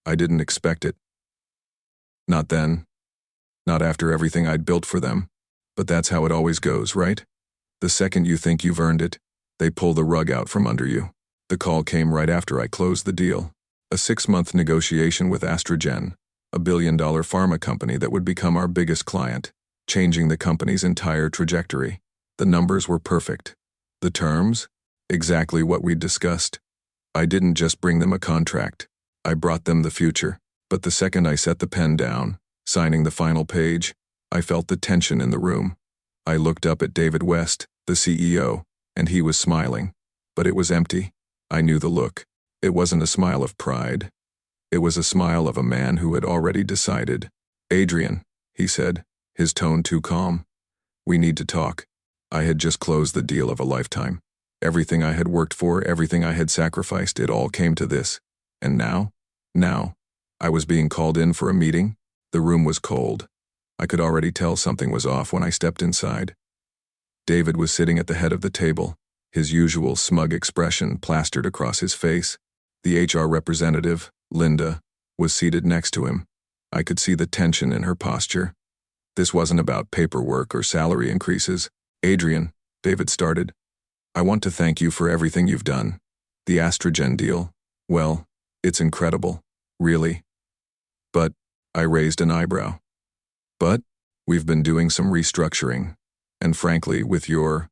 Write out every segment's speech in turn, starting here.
I didn't expect it. Not then. Not after everything I'd built for them. But that's how it always goes, right? The second you think you've earned it, they pull the rug out from under you. The call came right after I closed the deal. A 6-month negotiation with AstraZeneca, a billion-dollar pharma company that would become our biggest client, changing the company's entire trajectory. The numbers were perfect. The terms? Exactly what we'd discussed. I didn't just bring them a contract. I brought them the future. But the second I set the pen down, signing the final page, I felt the tension in the room. I looked up at David West, the CEO, and he was smiling. But it was empty. I knew the look. It wasn't a smile of pride. It was a smile of a man who had already decided. "Adrian," he said, his tone too calm. "We need to talk." I had just closed the deal of a lifetime. Everything I had worked for, everything I had sacrificed, it all came to this. And now? I was being called in for a meeting. The room was cold. I could already tell something was off when I stepped inside. David was sitting at the head of the table, his usual smug expression plastered across his face. The HR representative, Linda, was seated next to him. I could see the tension in her posture. This wasn't about paperwork or salary increases. "Adrian," David started, "I want to thank you for everything you've done. The AstraZeneca deal, well, it's incredible, really." "But," I raised an eyebrow. "But, we've been doing some restructuring, and frankly, with your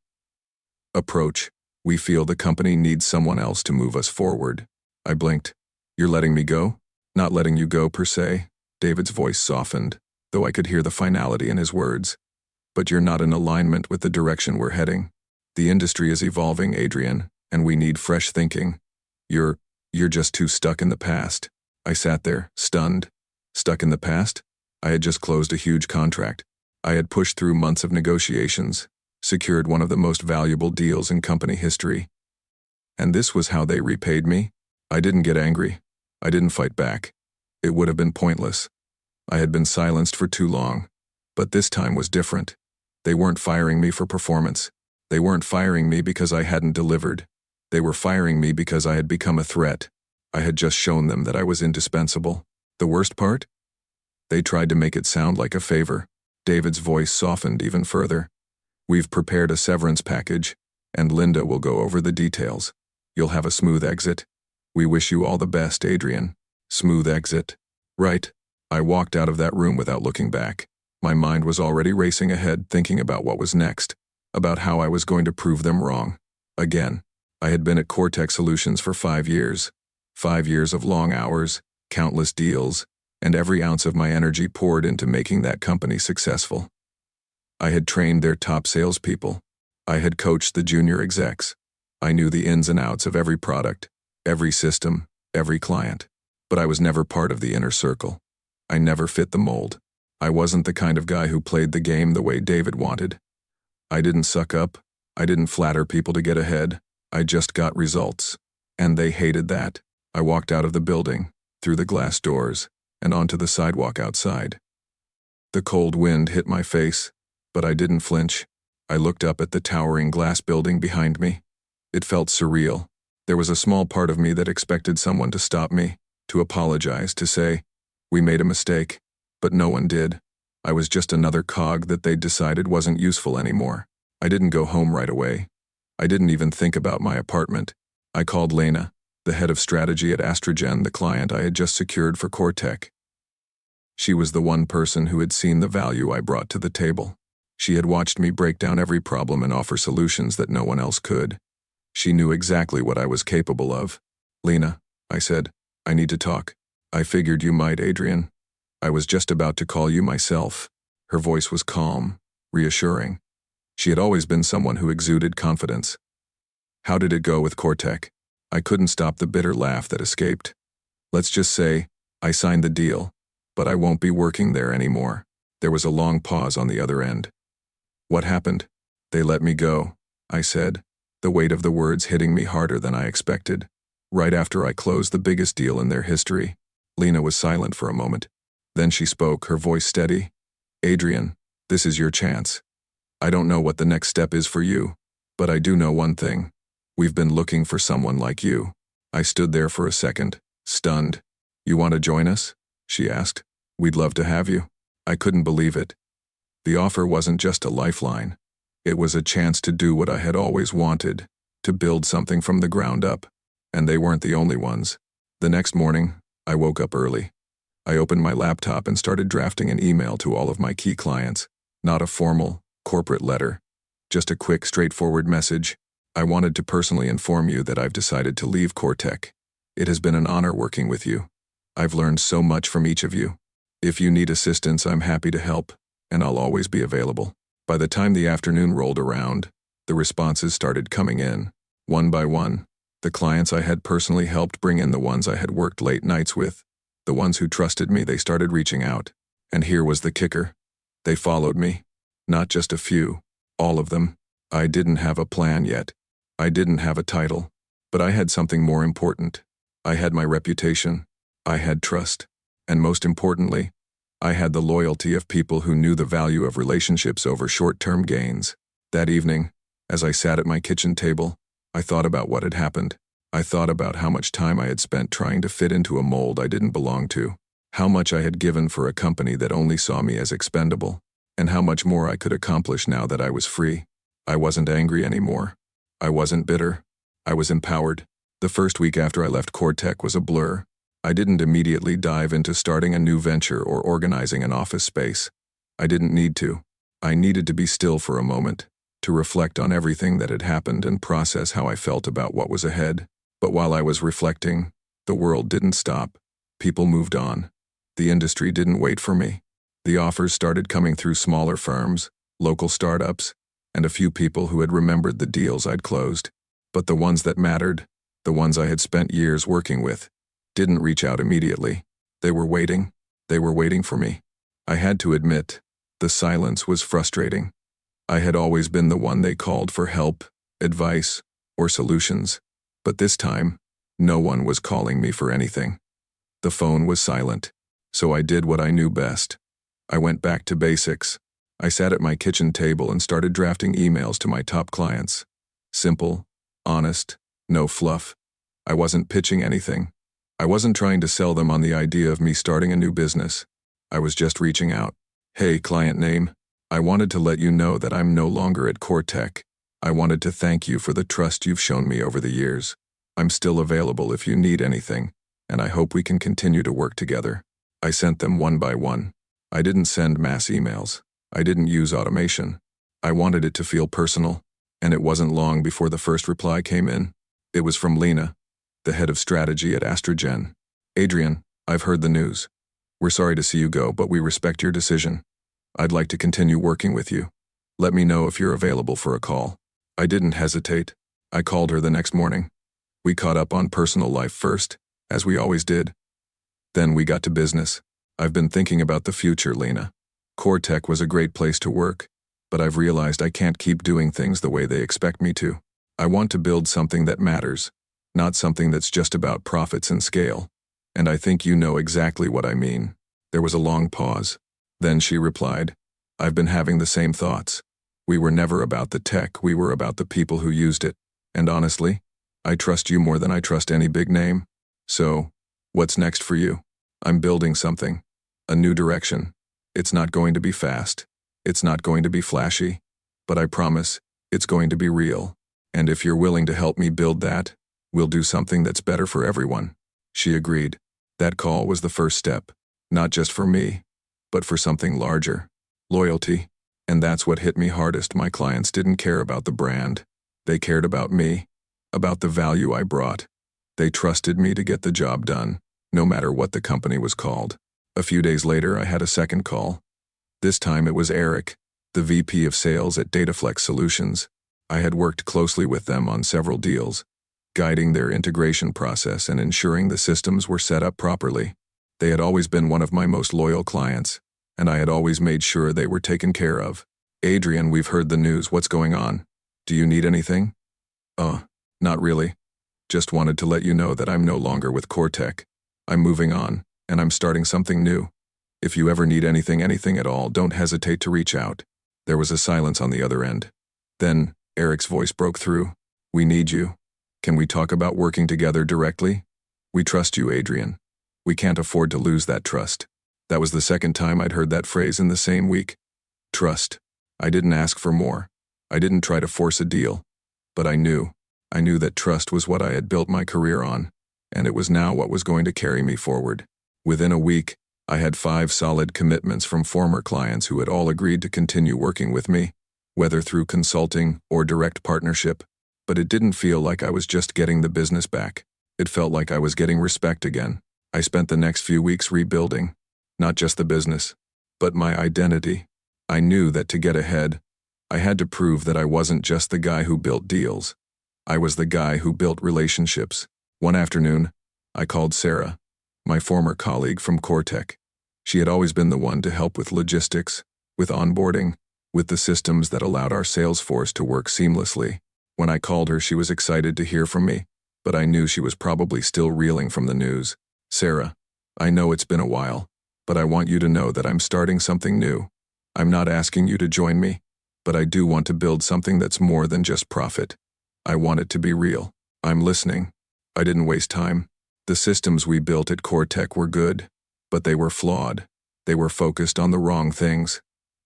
approach, we feel the company needs someone else to move us forward." I blinked. "You're letting me go?" "Not letting you go per se." David's voice softened, though I could hear the finality in his words. "But you're not in alignment with the direction we're heading. The industry is evolving, Adrian, and we need fresh thinking. You're just too stuck in the past." I sat there, stunned. Stuck in the past? I had just closed a huge contract. I had pushed through months of negotiations, secured one of the most valuable deals in company history. And this was how they repaid me? I didn't get angry. I didn't fight back. It would have been pointless. I had been silenced for too long. But this time was different. They weren't firing me for performance. They weren't firing me because I hadn't delivered. They were firing me because I had become a threat. I had just shown them that I was indispensable. The worst part? They tried to make it sound like a favor. David's voice softened even further. "We've prepared a severance package, and Linda will go over the details. You'll have a smooth exit. We wish you all the best, Adrian." Smooth exit. Right. I walked out of that room without looking back. My mind was already racing ahead, thinking about what was next, about how I was going to prove them wrong. Again, I had been at Cortex Solutions for 5 years. 5 years of long hours, countless deals, and every ounce of my energy poured into making that company successful. I had trained their top salespeople. I had coached the junior execs. I knew the ins and outs of every product, every system, every client. But I was never part of the inner circle. I never fit the mold. I wasn't the kind of guy who played the game the way David wanted. I didn't suck up. I didn't flatter people to get ahead. I just got results. And they hated that. I walked out of the building, through the glass doors, and onto the sidewalk outside. The cold wind hit my face, but I didn't flinch. I looked up at the towering glass building behind me. It felt surreal. There was a small part of me that expected someone to stop me, to apologize, to say, "We made a mistake," but no one did. I was just another cog that they'd decided wasn't useful anymore. I didn't go home right away. I didn't even think about my apartment. I called Lena, the head of strategy at AstraZeneca, the client I had just secured for Cortec. She was the one person who had seen the value I brought to the table. She had watched me break down every problem and offer solutions that no one else could. She knew exactly what I was capable of. "Lena," I said, "I need to talk." "I figured you might, Adrian. I was just about to call you myself." Her voice was calm, reassuring. She had always been someone who exuded confidence. "How did it go with Cortec?" I couldn't stop the bitter laugh that escaped. "Let's just say, I signed the deal, but I won't be working there anymore." There was a long pause on the other end. "What happened?" "They let me go," I said, the weight of the words hitting me harder than I expected. "Right after I closed the biggest deal in their history." Lena was silent for a moment. Then she spoke, her voice steady. "Adrian, this is your chance. I don't know what the next step is for you, but I do know one thing. We've been looking for someone like you." I stood there for a second, stunned. "You want to join us?" she asked. "We'd love to have you." I couldn't believe it. The offer wasn't just a lifeline. It was a chance to do what I had always wanted, to build something from the ground up. And they weren't the only ones. The next morning, I woke up early. I opened my laptop and started drafting an email to all of my key clients. Not a formal, corporate letter. Just a quick, straightforward message. I wanted to personally inform you that I've decided to leave Cortec. It has been an honor working with you. I've learned so much from each of you. If you need assistance, I'm happy to help, and I'll always be available. By the time the afternoon rolled around, the responses started coming in, one by one. The clients I had personally helped bring in, the ones I had worked late nights with, the ones who trusted me, they started reaching out. And here was the kicker. They followed me. Not just a few, all of them. I didn't have a plan yet. I didn't have a title. But I had something more important. I had my reputation. I had trust. And most importantly, I had the loyalty of people who knew the value of relationships over short-term gains. That evening, as I sat at my kitchen table, I thought about what had happened. I thought about how much time I had spent trying to fit into a mold I didn't belong to, how much I had given for a company that only saw me as expendable, and how much more I could accomplish now that I was free. I wasn't angry anymore. I wasn't bitter. I was empowered. The first week after I left Cortec was a blur. I didn't immediately dive into starting a new venture or organizing an office space. I didn't need to. I needed to be still for a moment, to reflect on everything that had happened and process how I felt about what was ahead. But while I was reflecting, the world didn't stop. People moved on. The industry didn't wait for me. The offers started coming through smaller firms, local startups, and a few people who had remembered the deals I'd closed. But the ones that mattered, the ones I had spent years working with, didn't reach out immediately. They were waiting. They were waiting for me. I had to admit, the silence was frustrating. I had always been the one they called for help, advice, or solutions. But this time, no one was calling me for anything. The phone was silent. So I did what I knew best. I went back to basics. I sat at my kitchen table and started drafting emails to my top clients. Simple, honest, no fluff. I wasn't pitching anything. I wasn't trying to sell them on the idea of me starting a new business. I was just reaching out. Hey, client name. I wanted to let you know that I'm no longer at Cortec. I wanted to thank you for the trust you've shown me over the years. I'm still available if you need anything, and I hope we can continue to work together. I sent them one by one. I didn't send mass emails. I didn't use automation. I wanted it to feel personal, and it wasn't long before the first reply came in. It was from Lena, the head of strategy at Astrogen. Adrian, I've heard the news. We're sorry to see you go, but we respect your decision. I'd like to continue working with you. Let me know if you're available for a call. I didn't hesitate. I called her the next morning. We caught up on personal life first, as we always did. Then we got to business. I've been thinking about the future, Lena. Cortec was a great place to work, but I've realized I can't keep doing things the way they expect me to. I want to build something that matters, not something that's just about profits and scale. And I think you know exactly what I mean. There was a long pause. Then she replied, I've been having the same thoughts. We were never about the tech, we were about the people who used it. And honestly, I trust you more than I trust any big name. So, what's next for you? I'm building something. A new direction. It's not going to be fast. It's not going to be flashy. But I promise, it's going to be real. And if you're willing to help me build that, we'll do something that's better for everyone. She agreed. That call was the first step. Not just for me, but for something larger. Loyalty. And that's what hit me hardest. My clients didn't care about the brand. They cared about me, about the value I brought. They trusted me to get the job done, no matter what the company was called. A few days later, I had a second call. This time it was Eric, the VP of Sales at Dataflex Solutions. I had worked closely with them on several deals, guiding their integration process and ensuring the systems were set up properly. They had always been one of my most loyal clients, and I had always made sure they were taken care of. Adrian, we've heard the news. What's going on? Do you need anything? Not really. Just wanted to let you know that I'm no longer with Cortec. I'm moving on, and I'm starting something new. If you ever need anything at all, don't hesitate to reach out. There was a silence on the other end. Then, Eric's voice broke through. We need you. Can we talk about working together directly? We trust you, Adrian. We can't afford to lose that trust. That was the second time I'd heard that phrase in the same week. Trust. I didn't ask for more. I didn't try to force a deal. But I knew that trust was what I had built my career on, and it was now what was going to carry me forward. Within a week, I had 5 solid commitments from former clients who had all agreed to continue working with me, whether through consulting or direct partnership. But it didn't feel like I was just getting the business back. It felt like I was getting respect again. I spent the next few weeks rebuilding, not just the business, but my identity. I knew that to get ahead, I had to prove that I wasn't just the guy who built deals. I was the guy who built relationships. One afternoon, I called Sarah, my former colleague from CoreTech. She had always been the one to help with logistics, with onboarding, with the systems that allowed our sales force to work seamlessly. When I called her, she was excited to hear from me, but I knew she was probably still reeling from the news. Sarah, I know it's been a while, but I want you to know that I'm starting something new. I'm not asking you to join me, but I do want to build something that's more than just profit. I want it to be real. I'm listening. I didn't waste time. The systems we built at CoreTech were good, but they were flawed. They were focused on the wrong things.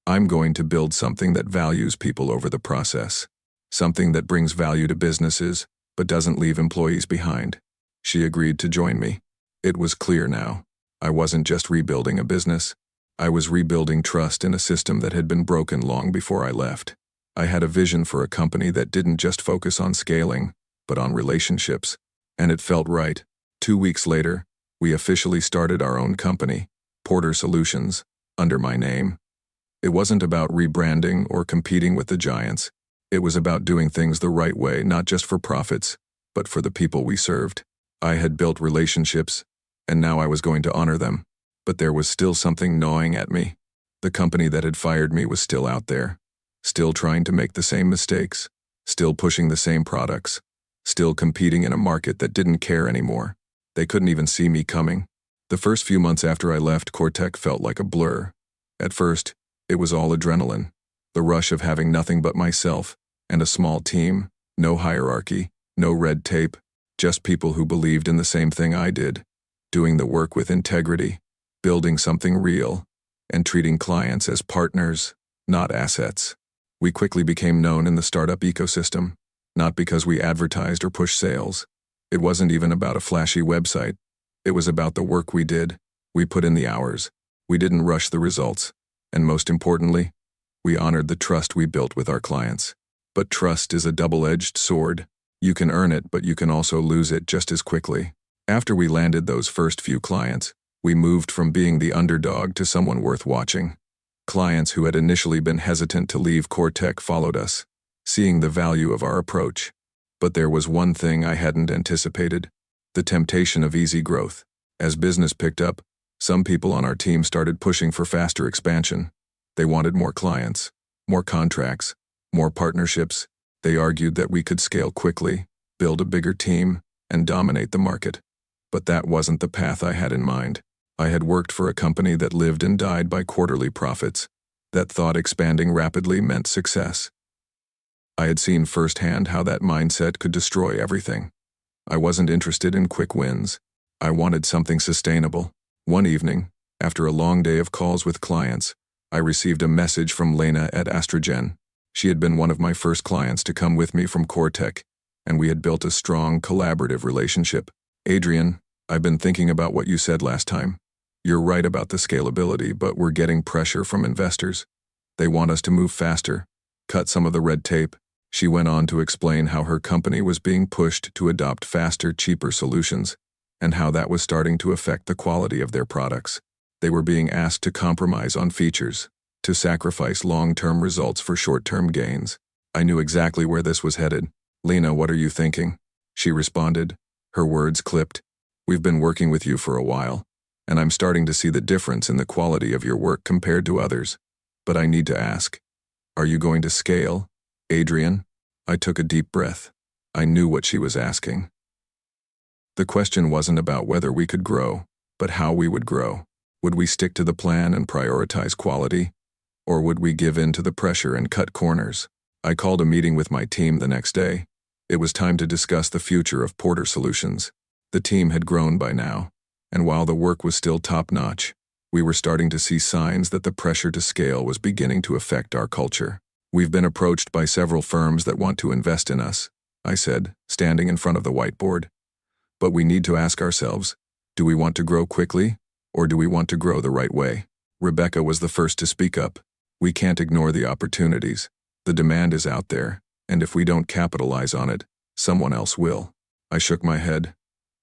I'm going to build something that values people over the process. Something that brings value to businesses, but doesn't leave employees behind. She agreed to join me. It was clear now. I wasn't just rebuilding a business. I was rebuilding trust in a system that had been broken long before I left. I had a vision for a company that didn't just focus on scaling, but on relationships. And it felt right. 2 weeks later, we officially started our own company, Porter Solutions, under my name. It wasn't about rebranding or competing with the giants. It was about doing things the right way, not just for profits, but for the people we served. I had built relationships, and now I was going to honor them. But there was still something gnawing at me. The company that had fired me was still out there, still trying to make the same mistakes, still pushing the same products, still competing in a market that didn't care anymore. They couldn't even see me coming. The first few months after I left, CoreTech felt like a blur. At first, it was all adrenaline, the rush of having nothing but myself and a small team, no hierarchy, no red tape, just people who believed in the same thing I did, doing the work with integrity, building something real, and treating clients as partners, not assets. We quickly became known in the startup ecosystem, not because we advertised or pushed sales. It wasn't even about a flashy website. It was about the work we did. We put in the hours. We didn't rush the results. And most importantly, we honored the trust we built with our clients. But trust is a double-edged sword. You can earn it, but you can also lose it just as quickly. After we landed those first few clients, we moved from being the underdog to someone worth watching. Clients who had initially been hesitant to leave CoreTech followed us, seeing the value of our approach. But there was one thing I hadn't anticipated: the temptation of easy growth. As business picked up, some people on our team started pushing for faster expansion. They wanted more clients, more contracts, more partnerships. They argued that we could scale quickly, build a bigger team, and dominate the market. But that wasn't the path I had in mind. I had worked for a company that lived and died by quarterly profits, that thought expanding rapidly meant success. I had seen firsthand how that mindset could destroy everything. I wasn't interested in quick wins. I wanted something sustainable. One evening, after a long day of calls with clients, I received a message from Lena at Astrogen. She had been one of my first clients to come with me from CoreTech, and we had built a strong, collaborative relationship. "Adrian, I've been thinking about what you said last time. You're right about the scalability, but we're getting pressure from investors. They want us to move faster, cut some of the red tape." She went on to explain how her company was being pushed to adopt faster, cheaper solutions, and how that was starting to affect the quality of their products. They were being asked to compromise on features, to sacrifice long-term results for short-term gains. I knew exactly where this was headed. "Lena, what are you thinking?" She responded, her words clipped. "We've been working with you for a while, and I'm starting to see the difference in the quality of your work compared to others. But I need to ask, are you going to scale, Adrian?" I took a deep breath. I knew what she was asking. The question wasn't about whether we could grow, but how we would grow. Would we stick to the plan and prioritize quality, or would we give in to the pressure and cut corners? I called a meeting with my team the next day. It was time to discuss the future of Porter Solutions. The team had grown by now. And while the work was still top-notch, we were starting to see signs that the pressure to scale was beginning to affect our culture. "We've been approached by several firms that want to invest in us," I said, standing in front of the whiteboard. "But we need to ask ourselves, do we want to grow quickly, or do we want to grow the right way?" Rebecca was the first to speak up. "We can't ignore the opportunities. The demand is out there, and if we don't capitalize on it, someone else will." I shook my head.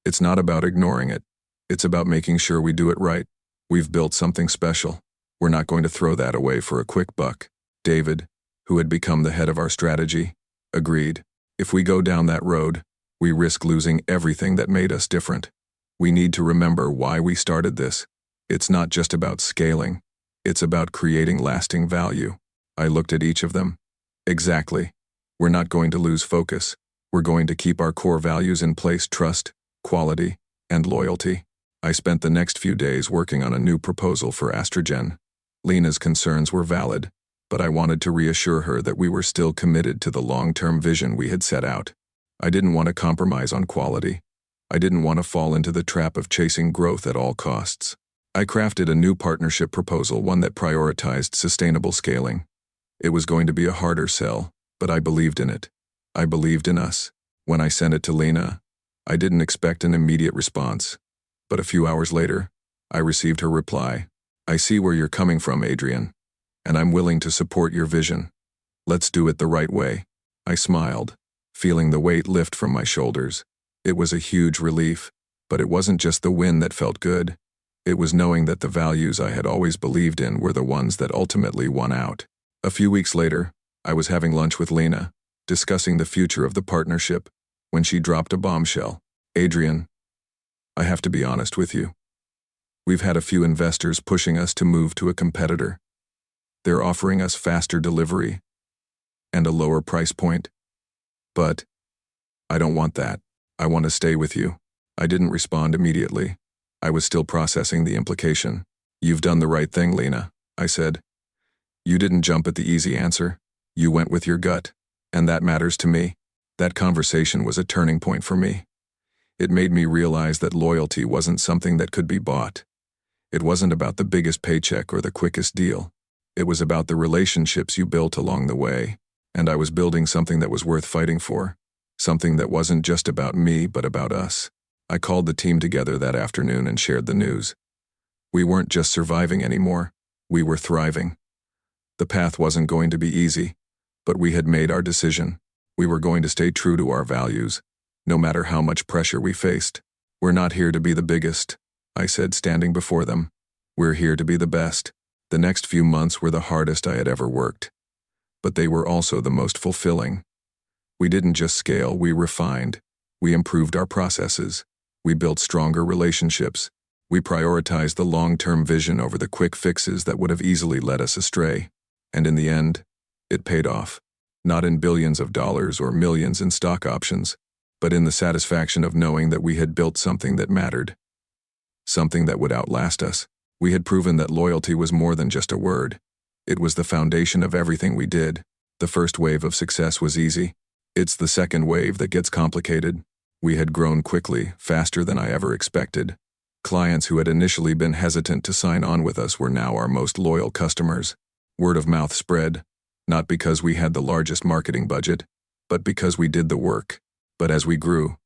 "It's not about ignoring it. It's about making sure we do it right. We've built something special. We're not going to throw that away for a quick buck." David, who had become the head of our strategy, agreed. "If we go down that road, we risk losing everything that made us different. We need to remember why we started this. It's not just about scaling. It's about creating lasting value." I looked at each of them. "Exactly. We're not going to lose focus. We're going to keep our core values in place: trust, quality, and loyalty." I spent the next few days working on a new proposal for Astrogen. Lena's concerns were valid, but I wanted to reassure her that we were still committed to the long-term vision we had set out. I didn't want to compromise on quality. I didn't want to fall into the trap of chasing growth at all costs. I crafted a new partnership proposal, one that prioritized sustainable scaling. It was going to be a harder sell, but I believed in it. I believed in us. When I sent it to Lena, I didn't expect an immediate response. But a few hours later, I received her reply. "I see where you're coming from, Adrian, and I'm willing to support your vision. Let's do it the right way." I smiled, feeling the weight lift from my shoulders. It was a huge relief, but it wasn't just the win that felt good. It was knowing that the values I had always believed in were the ones that ultimately won out. A few weeks later, I was having lunch with Lena, discussing the future of the partnership, when she dropped a bombshell. "Adrian, I have to be honest with you. We've had a few investors pushing us to move to a competitor. They're offering us faster delivery and a lower price point. But I don't want that. I want to stay with you." I didn't respond immediately. I was still processing the implication. "You've done the right thing, Lena," I said. "You didn't jump at the easy answer. You went with your gut, and that matters to me." That conversation was a turning point for me. It made me realize that loyalty wasn't something that could be bought. It wasn't about the biggest paycheck or the quickest deal. It was about the relationships you built along the way, and I was building something that was worth fighting for, something that wasn't just about me but about us. I called the team together that afternoon and shared the news. We weren't just surviving anymore, we were thriving. The path wasn't going to be easy, but we had made our decision. We were going to stay true to our values, no matter how much pressure we faced. "We're not here to be the biggest," I said, standing before them. "We're here to be the best." The next few months were the hardest I had ever worked, but they were also the most fulfilling. We didn't just scale, we refined. We improved our processes. We built stronger relationships. We prioritized the long-term vision over the quick fixes that would have easily led us astray. And in the end, it paid off. Not in billions of dollars or millions in stock options, but in the satisfaction of knowing that we had built something that mattered. Something that would outlast us. We had proven that loyalty was more than just a word. It was the foundation of everything we did. The first wave of success was easy. It's the second wave that gets complicated. We had grown quickly, faster than I ever expected. Clients who had initially been hesitant to sign on with us were now our most loyal customers. Word of mouth spread, not because we had the largest marketing budget, but because we did the work. But as we grew,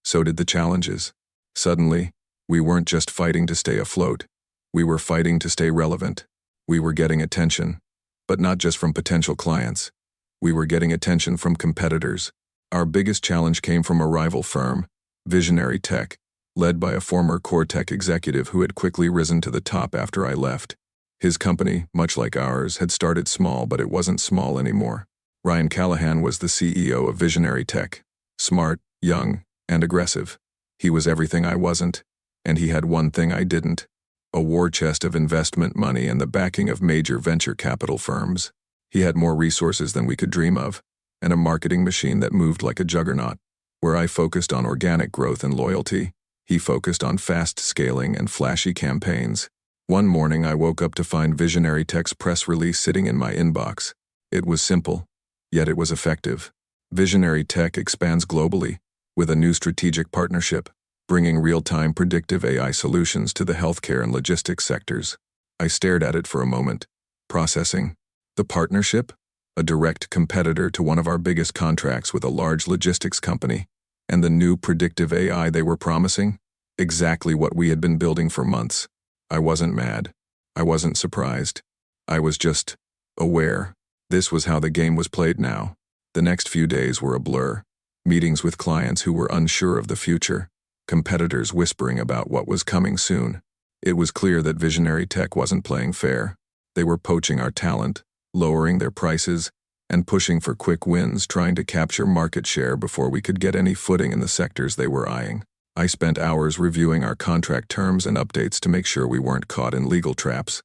so did the challenges. Suddenly, we weren't just fighting to stay afloat. We were fighting to stay relevant. We were getting attention, but not just from potential clients. We were getting attention from competitors. Our biggest challenge came from a rival firm, Visionary Tech, led by a former core tech executive who had quickly risen to the top after I left. His company, much like ours, had started small, but it wasn't small anymore. Ryan Callahan was the CEO of Visionary Tech. Smart, young, and aggressive. He was everything I wasn't, and he had one thing I didn't: a war chest of investment money and the backing of major venture capital firms. He had more resources than we could dream of, and a marketing machine that moved like a juggernaut. Where I focused on organic growth and loyalty, he focused on fast scaling and flashy campaigns. One morning I woke up to find Visionary Tech's press release sitting in my inbox. It was simple, yet it was effective. Visionary Tech expands globally, with a new strategic partnership. bringing real-time predictive AI solutions to the healthcare and logistics sectors. I stared at it for a moment, processing. The partnership? A direct competitor to one of our biggest contracts with a large logistics company. And the new predictive AI they were promising? Exactly what we had been building for months. I wasn't mad. I wasn't surprised. I was just aware. This was how the game was played now. The next few days were a blur. Meetings with clients who were unsure of the future. Competitors whispering about what was coming soon. It was clear that Visionary Tech wasn't playing fair. They were poaching our talent, lowering their prices, and pushing for quick wins, trying to capture market share before we could get any footing in the sectors they were eyeing. I spent hours reviewing our contract terms and updates to make sure we weren't caught in legal traps.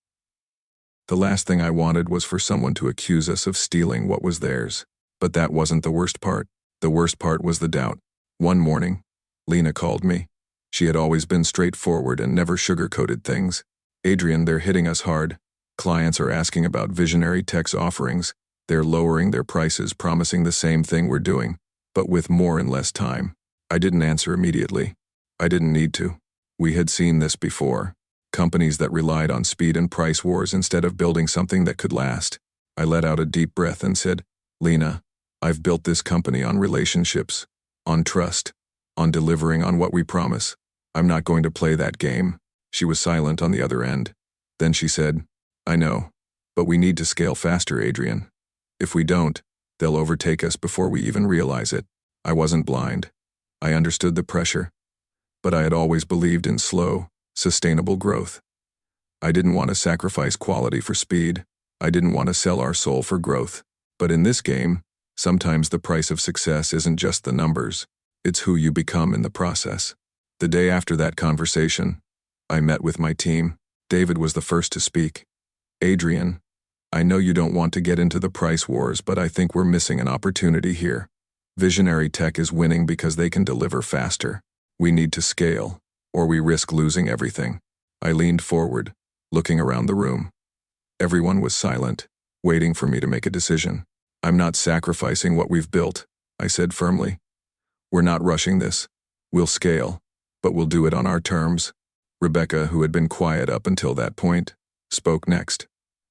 The last thing I wanted was for someone to accuse us of stealing what was theirs. But that wasn't the worst part. The worst part was the doubt. One morning, Lena called me. She had always been straightforward and never sugar-coated things. "Adrian, they're hitting us hard. Clients are asking about Visionary Tech's offerings. They're lowering their prices, promising the same thing we're doing, but with more and less time." I didn't answer immediately. I didn't need to. We had seen this before. Companies that relied on speed and price wars instead of building something that could last. I let out a deep breath and said, "Lena, I've built this company on relationships, on trust, on delivering on what we promise. I'm not going to play that game." She was silent on the other end. Then she said, "I know, but we need to scale faster, Adrian. If we don't, they'll overtake us before we even realize it." I wasn't blind. I understood the pressure, but I had always believed in slow, sustainable growth. I didn't want to sacrifice quality for speed. I didn't want to sell our soul for growth. But in this game, sometimes the price of success isn't just the numbers. It's who you become in the process. The day after that conversation, I met with my team. David was the first to speak. "Adrian, I know you don't want to get into the price wars, but I think we're missing an opportunity here. Visionary Tech is winning because they can deliver faster. We need to scale, or we risk losing everything." I leaned forward, looking around the room. Everyone was silent, waiting for me to make a decision. "I'm not sacrificing what we've built," I said firmly. "We're not rushing this. We'll scale, but we'll do it on our terms." Rebecca, who had been quiet up until that point, spoke next.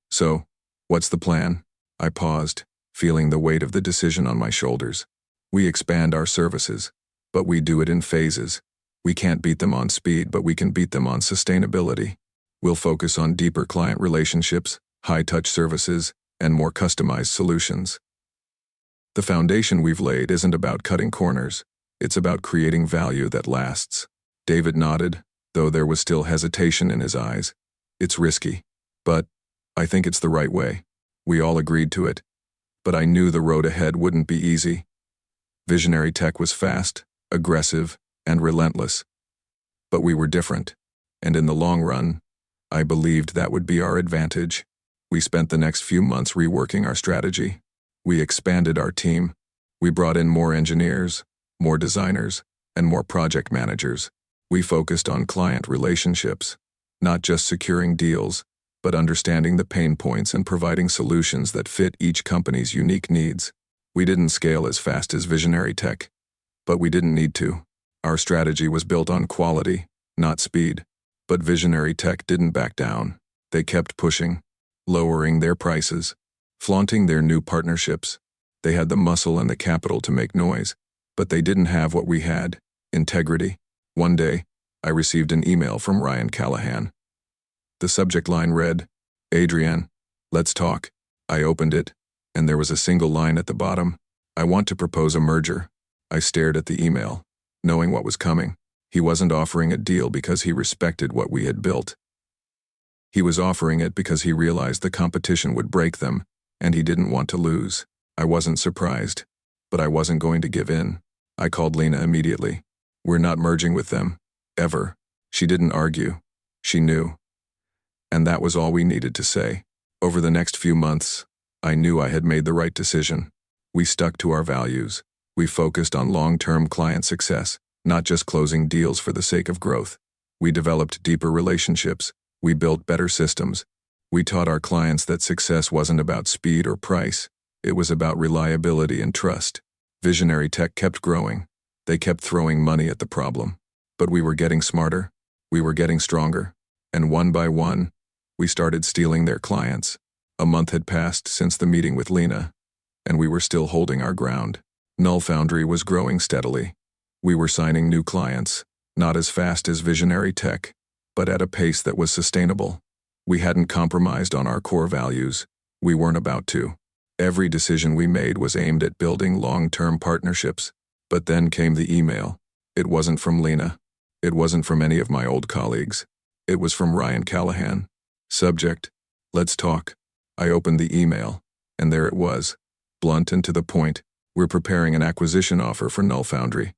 "So, what's the plan?" I paused, feeling the weight of the decision on my shoulders. "We expand our services, but we do it in phases. We can't beat them on speed, but we can beat them on sustainability. We'll focus on deeper client relationships, high-touch services, and more customized solutions. The foundation we've laid isn't about cutting corners. It's about creating value that lasts." David nodded, though there was still hesitation in his eyes. "It's risky, but I think it's the right way." We all agreed to it, but I knew the road ahead wouldn't be easy. Visionary Tech was fast, aggressive, and relentless. But we were different, and in the long run, I believed that would be our advantage. We spent the next few months reworking our strategy. We expanded our team. We brought in more engineers, more designers, and more project managers. We focused on client relationships, not just securing deals, but understanding the pain points and providing solutions that fit each company's unique needs. We didn't scale as fast as Visionary Tech, but we didn't need to. Our strategy was built on quality, not speed. But Visionary Tech didn't back down. They kept pushing, lowering their prices, flaunting their new partnerships. They had the muscle and the capital to make noise, but they didn't have what we had: integrity. One day, I received an email from Ryan Callahan. The subject line read, "Adrian, let's talk." I opened it, and there was a single line at the bottom: "I want to propose a merger." I stared at the email, knowing what was coming. He wasn't offering a deal because he respected what we had built. He was offering it because he realized the competition would break them, and he didn't want to lose. I wasn't surprised, but I wasn't going to give in. I called Lena immediately. "We're not merging with them. Ever." She didn't argue. She knew. And that was all we needed to say. Over the next few months, I knew I had made the right decision. We stuck to our values. We focused on long-term client success, not just closing deals for the sake of growth. We developed deeper relationships. We built better systems. We taught our clients that success wasn't about speed or price. It was about reliability and trust. Visionary Tech kept growing. They kept throwing money at the problem. But we were getting smarter. We were getting stronger. And one by one, we started stealing their clients. A month had passed since the meeting with Lena, and we were still holding our ground. Null Foundry was growing steadily. We were signing new clients, not as fast as Visionary Tech, but at a pace that was sustainable. We hadn't compromised on our core values. We weren't about to. Every decision we made was aimed at building long-term partnerships. But then came the email. It wasn't from Lena. It wasn't from any of my old colleagues. It was from Ryan Callahan. Subject: let's talk. I opened the email, and there it was, blunt and to the point. We're preparing an acquisition offer for Null Foundry.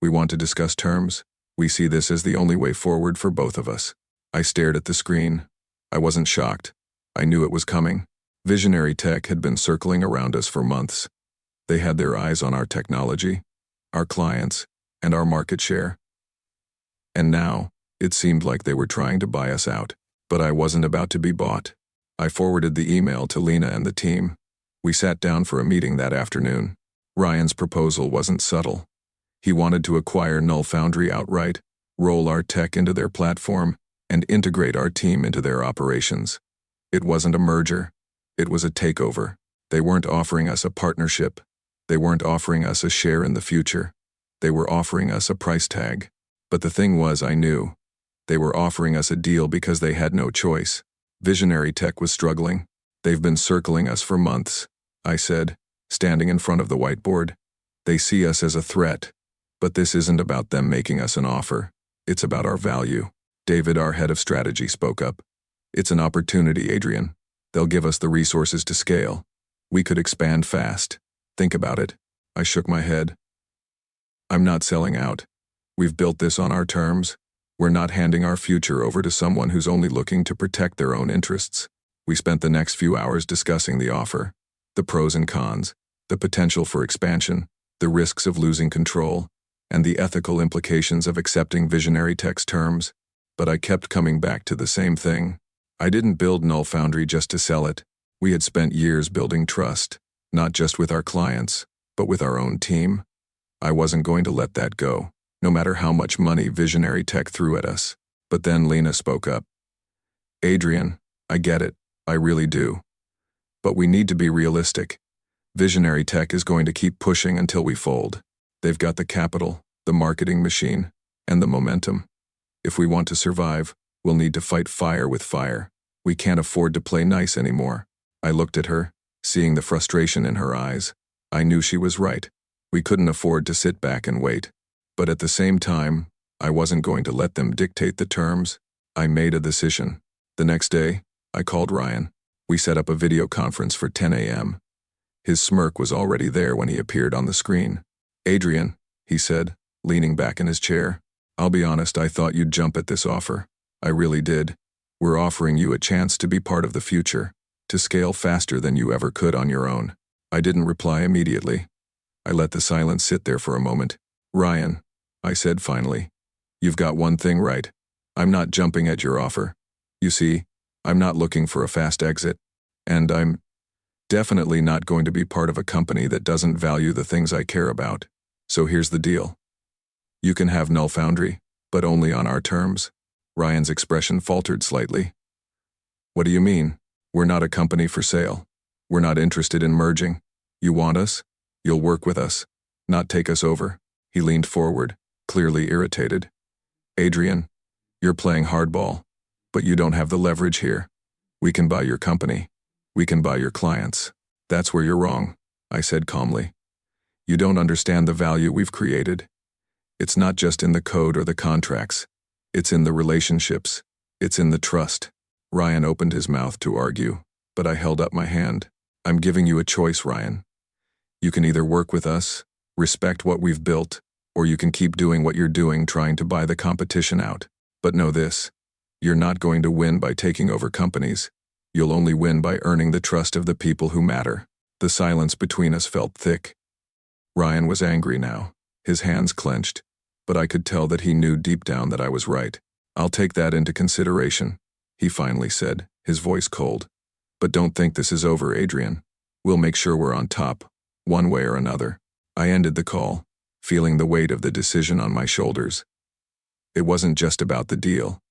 We want to discuss terms. We see this as the only way forward for both of us. I stared at the screen. I wasn't shocked. I knew it was coming. Visionary Tech had been circling around us for months. They had their eyes on our technology, our clients, and our market share. And now, it seemed like they were trying to buy us out. But I wasn't about to be bought. I forwarded the email to Lena and the team. We sat down for a meeting that afternoon. Ryan's proposal wasn't subtle. He wanted to acquire Null Foundry outright, roll our tech into their platform, and integrate our team into their operations. It wasn't a merger. It was a takeover. They weren't offering us a partnership. They weren't offering us a share in the future. They were offering us a price tag. But the thing was, I knew. They were offering us a deal because they had no choice. Visionary Tech was struggling. They've been circling us for months, I said, standing in front of the whiteboard. They see us as a threat. But this isn't about them making us an offer. It's about our value. David, our head of strategy, spoke up. It's an opportunity, Adrian. They'll give us the resources to scale. We could expand fast. Think about it. I shook my head. I'm not selling out. We've built this on our terms. We're not handing our future over to someone who's only looking to protect their own interests. We spent the next few hours discussing the offer, the pros and cons, the potential for expansion, the risks of losing control, and the ethical implications of accepting Visionary Tech's terms. But I kept coming back to the same thing. I didn't build Null Foundry just to sell it. We had spent years building trust, not just with our clients, but with our own team. I wasn't going to let that go, no matter how much money Visionary Tech threw at us. But then Lena spoke up. Adrian, I get it. I really do. But we need to be realistic. Visionary Tech is going to keep pushing until we fold. They've got the capital, the marketing machine, and the momentum. If we want to survive, we'll need to fight fire with fire. We can't afford to play nice anymore. I looked at her, seeing the frustration in her eyes. I knew she was right. We couldn't afford to sit back and wait. But at the same time, I wasn't going to let them dictate the terms. I made a decision. The next day, I called Ryan. We set up a video conference for 10 a.m. His smirk was already there when he appeared on the screen. Adrian, he said, leaning back in his chair. I'll be honest, I thought you'd jump at this offer. I really did. We're offering you a chance to be part of the future, to scale faster than you ever could on your own. I didn't reply immediately. I let the silence sit there for a moment. Ryan, I said finally, you've got one thing right. I'm not jumping at your offer. You see, I'm not looking for a fast exit. And I'm definitely not going to be part of a company that doesn't value the things I care about. So here's the deal. You can have Null Foundry, but only on our terms. Ryan's expression faltered slightly. What do you mean? We're not a company for sale. We're not interested in merging. You want us? You'll work with us, not take us over. He leaned forward, clearly irritated. Adrian, you're playing hardball, but you don't have the leverage here. We can buy your company. We can buy your clients. That's where you're wrong, I said calmly. You don't understand the value we've created. It's not just in the code or the contracts. It's in the relationships. It's in the trust. Ryan opened his mouth to argue, but I held up my hand. I'm giving you a choice, Ryan. You can either work with us, respect what we've built, or you can keep doing what you're doing trying to buy the competition out. But know this, you're not going to win by taking over companies. You'll only win by earning the trust of the people who matter. The silence between us felt thick. Ryan was angry now, his hands clenched, but I could tell that he knew deep down that I was right. I'll take that into consideration, he finally said, his voice cold. But don't think this is over, Adrian. We'll make sure we're on top, one way or another. I ended the call, feeling the weight of the decision on my shoulders. It wasn't just about the deal.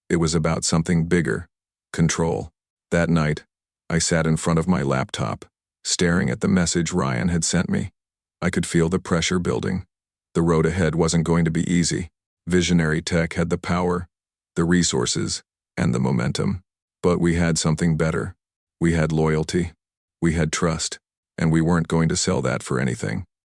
It was about something bigger. Control. That night, I sat in front of my laptop, staring at the message Ryan had sent me. I could feel the pressure building. The road ahead wasn't going to be easy. Visionary Tech had the power, the resources, and the momentum. But we had something better. We had loyalty. We had trust. And we weren't going to sell that for anything.